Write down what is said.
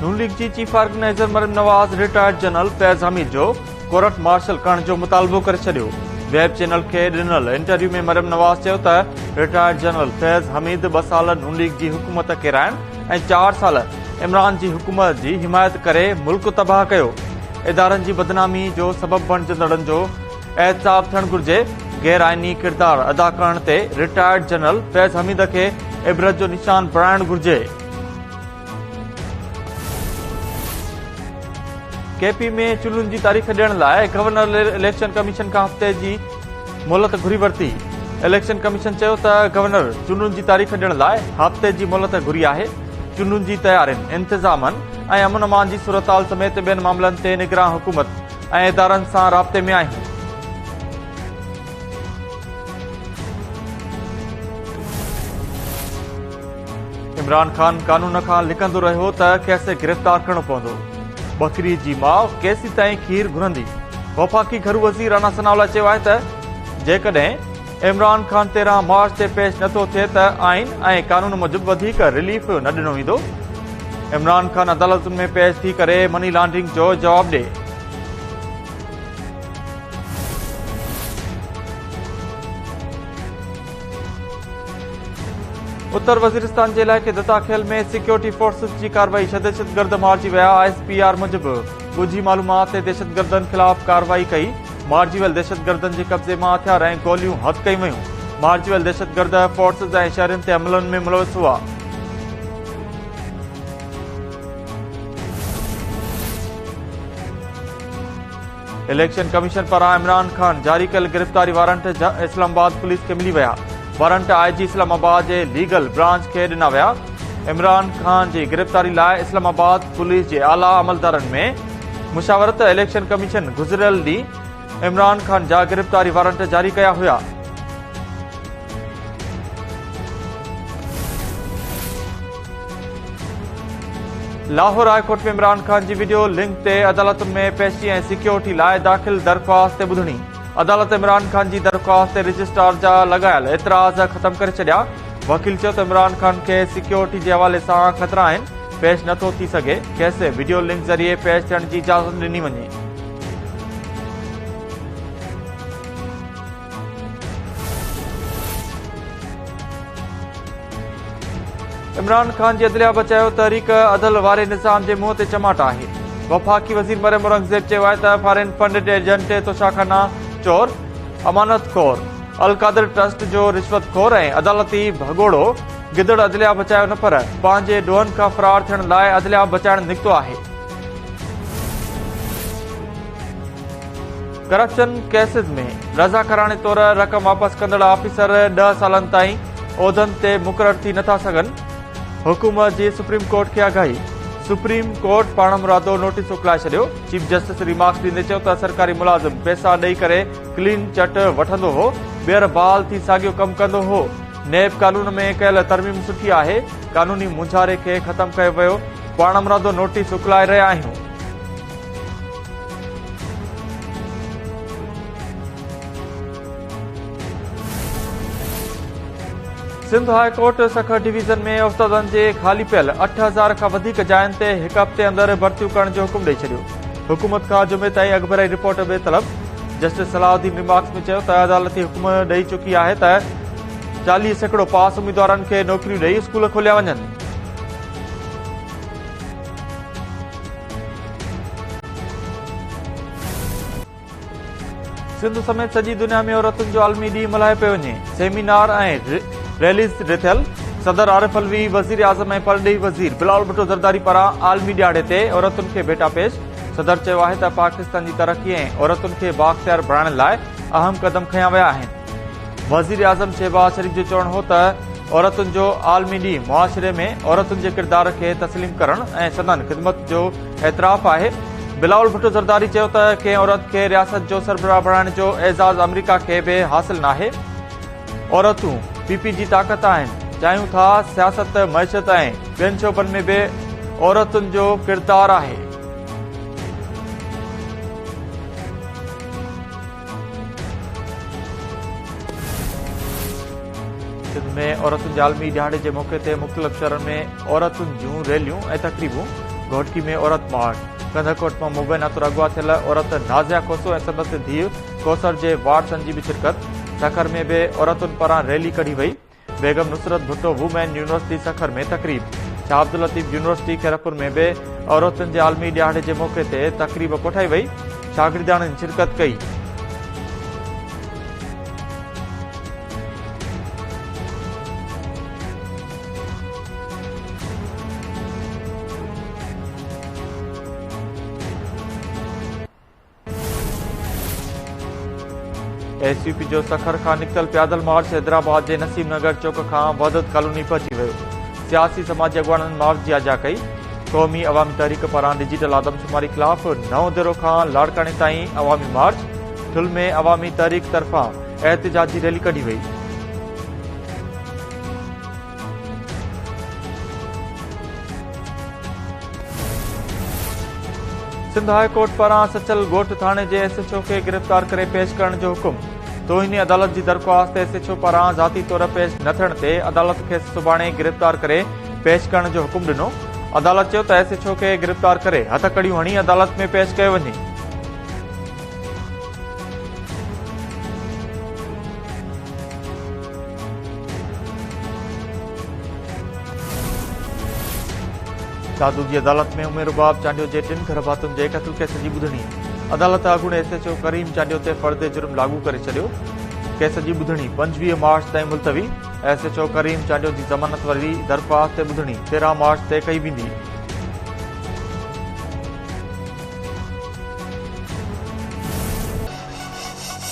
नून league जी chief organiser Maryam नवाज़ retired general फैज़ हमीद जो court martial करण जो मुतालबो करे छडि॒यो। वेब चैनल के ॾिनल इंटरव्यू में मरियम नवाज़ चयो त रिटायर्ड जनरल फैज़ हमीद 2 साल नून लीग जी हुकूमत किराइण ऐं 4 साल इमरान जी हुकूमत जी हिमायत करे मुल्क तबाह कयो। इदारनि जी बदनामी जो सबब बणजंदड़नि जो एहतसाब थियणु घुर्जे। गैर आईनी किरदार अदा करण ते रिटायर्ड जनरल फैज़ हमीद खे इबरत जो निशान बणाइणु घुर्जे। केपी में चूंडुनि जी तारीख़ ॾियण लाइ गवर्नर इलेक्शन कमीशन खां हफ़्ते जी मोहलत घुरी वरिती। इलेक्शन कमीशन चयो त गवर्नर चूंडुनि जी तारीख़ ॾियण लाइ हफ़्ते जी मोहलत घुरी आहे। चूंडुनि जी तयारियुनि इंतज़ामनि ऐं अमन अमान जी सूरतहाल समेत ॿियनि मामलनि ते निगरान हुकूमत ऐं इदारनि सां राब्ते में आहियूं। इमरान खान कानून खां लिकंदो रहियो त कैसे गिरफ़्तार करणो पवंदो। बकरी जी माउ केसी ताईं खीर घुरंदी। वफ़ाक़ी घरू वज़ीर राना सनाउल्ला चयो आहे त जेकॾहिं इमरान खान 13 मार्च ते पेश नथो थिए त आइन ऐं कानून मूजिब वधीक रिलीफ न ॾिनो वेंदो। इमरान खान अदालतुनि में पेश थी करे मनी लॉन्ड्रिंग जो जवाब ॾिए। उत्तर वजीरिस्तान जे इलाइक़े दत्ताखेल में सिक्योरिटी फोर्सेस जी कार्रवाई दहशतगर्द मारिजी विया। ISPR मूजिब ॻुझी मालूमात ते दहशतगर्दनि ख़िलाफ़ कार्रवाई कई। मारिजी वियल दहशतगर्दनि जे कब्ज़े मां हथियार ऐं गोलियूं हथ कयूं वयूं। मारिजी वियल दहशतगर्द फोर्सेस ऐं शहरनि ते हमलनि में मुलविस हुआ। इलेक्शन कमीशन पारां इमरान खान जारी कयल गिरफ़्तारी वारंट इस्लामाबाद पुलिस खे मिली विया। वारंट IG इस्लामाबाद जे लीगल ब्रांच खे ॾिना विया। इमरान खान जी गिरफ़्तारी लाइ इस्लामाबाद पुलिस जे आला अमलदारनि में मुशावरत। इलेक्शन कमीशन गुज़िरियल ॾींहुं इमरान खान जा गिरफ़्तारी वारंट जारी कया हुआ। लाहौर हाई कोर्ट में इमरान खान जी वीडियो लिंक ते अदालतुनि में पेशी ऐं सिक्योरिटी लाइ दाख़िल दरख़्वास्त ते ॿुधणी। अदालत इमरान खान जी दरख़्वास्त ते रजिस्ट्रार जा लॻायल एतिराज़ ख़तम करे छॾिया। वकील चयो त इमरान खान खे सिक्योरिटी जे हवाले सां ख़तरा आहिनि, पेश नथो थी सघे। कैसे वीडियो लिंक ज़रिए पेश थियण जी इजाज़त ॾिनी वञे। इमरान खान जी अदलिया बचायो तहरीक अदल वारे निज़ाम जे मुंहं ते चमाट आहे। वफ़ाक़ी वज़ीर मरियम औरंगज़ेब चयो आहे त फॉरेन फंड एजेंट तोशाखाना चोर, अमानतखोर, अलकादर ट्रस्ट जो रिश्वतखोर ऐं अदालती भगोड़ो गिदड़ अदलिया बचायो न पर पंहिंजे ॾोहनि खां फरार थियण लाइ अदलिया बचाइण निकितो आहे। करप्शन केसिस में रज़ाकाराणे तौर रक़म वापसि कंदड़ ऑफिसर 10 सालनि ताईं उहिदनि ते मुक़रर थी नथा सघनि। हुकूमत जी सुप्रीम कोर्ट खे आगाही। सुप्रीम कोर्ट पाण मुरादो नोटिस मोकिलाए छॾियो। चीफ जस्टिस रिमार्क्स ॾींदे चयो त सरकारी मुलाज़िम पैसा ॾेई करे क्लीन चट वठंदो हो, ॿीहर बहाल थी साॻियो कमु कंदो हो। नेब कानून में कयल तरमीम सुठी आहे। कानूनी मुंझारे खे ख़तमु कयो वियो। पाण मुरादो नोटिस मोकिलाए रहिया आहियूं। Sindh high court Sukkur division में उस्तादनि जे ख़ाली पियल 8000 खां वधीक जायुनि ते हिकु हफ़्ते अंदरि भर्तियूं करण जो हुकुम ॾेई छॾियो। हुकूमत खां जुमे ताईं अॻुभराई रिपोर्ट बि तलब। जस्टिस सलाहुद्दीन रिमार्क्स में चयो त अदालती हुकुम ॾेई चुकी आहे त 40% पास उम्मीदवारनि खे नौकरियूं ॾेई स्कूल खोलिया वञनि। सिंध समेत सॼी दुनिया में औरतुनि जो आलमी ॾींहुं मल्हायो पियो वञे। सेमिनार ऐं रैलीज़ थियल। सदर आरिफ अलवी, वज़ीर आज़म ऐं परॾेही वज़ीर बिलावल भुट्टो ज़रदारी पारां आलमी ॾियारे ते औरतुनि खे भेटा पेश। सदर चयो आहे त पाकिस्तान जी तरक़ी ऐं औरतुनि खे बाख़्तियार बणाइण लाइ अहम क़दम खंया विया आहिनि। वज़ीर आज़म शहबाज शरीफ़ जो चवणु हो त औरतुनि जो आलमी ॾींहुं मुआशिरे में औरतुनि जे किरदार खे तस्लीम करण ऐं सदन ख़िदमत जो एतिराफ़ आहे। बिलावल भुट्टो ज़रदारी चयो त कंहिं औरत खे रियासत जो सरबराह बणाइण जो एज़ाज़ अमरीका खे बि हासिल नाहे। औरतूं PP जी ताक़त आहिनि। चाहियूं था सियासत, मईशत ऐं ॿियनि शोबनि में बि औरतुनि जो किरदार आहे। सिंध में औरतुनि जे आलमी ॾियारे जे मौक़े ते मुख़्तलिफ़ शहरनि में औरतुनि जूं रैलियूं ऐं तक़रीबूं। घोटकी में औरत मार। कंधरकोट में मुबैना तौर अगवा थियल औरत नाज़िया कोसो ऐं संदसि धीउ कौसर जे वारसनि जी बि शिरकत। सखर में बि औरतुनि पारां रैली कढी वई। बेगम नुसरत भुट्टो वुमेन यूनिवर्सिटी सखर में तकरीब। शाह अब्दुल लतीफ यूनिवर्सिटी खैरपुर में बि औरतुनि जे आलमी ॾियारे जे मौक़े ते तकरीब कोठाई वई। शागिर्दाणनि शिरकत कई। एसयूपी जो सखर खां निकतल पैदल मार्च हैदराबाद जे नसीम नगर चौक खां वहदत कॉलोनी पहुची वियो। सियासी समाजी अॻवाननि मार्च जी आजा कई। क़ौमी अवामी तहरीक पारां डिजिटल आदमशुमारी ख़िलाफ़ नओं दरो खां लाड़काणे ताईं अवामी मार्च। ठुल में अवामी तहरीक तरफ़ां एहतिजाजी रैली कढी वई। सिंध हाई कोर्ट पारां सचल ॻोठ थाणे जे एसएचओ खे गिरफ़्तार करे पेश करण जो हुकुम। तोहिनी अदालत जी दरख़्वास्त एसएचओ पारां ज़ाती तौर पेश न थियण ते अदालत खे सुभाणे गिरफ़्तार करे पेश करण जो हुकुम ॾिनो। अदालत चयो त एसएचओ खे गिरफ़्तार करे हथकड़ियूं हणी अदालत में पेश कयो वञे। साधू जी अदालत में उमेर बाब चांडियो जे 3 घर भातुनि जे क़त्ल केस जी ॿुधणी। अदालत अॻूणे एसएचओ करीम चांडियो ते फ़र्द जुर्म लागू करे छॾियो। केस जी ॿुधणी 25 मार्च ताईं मुलतवी। एसएचओ करीम चांडियो जी ज़मानत वारी दरख़्वास्त ते ॿुधणी 13 मार्च ते कई वेंदी।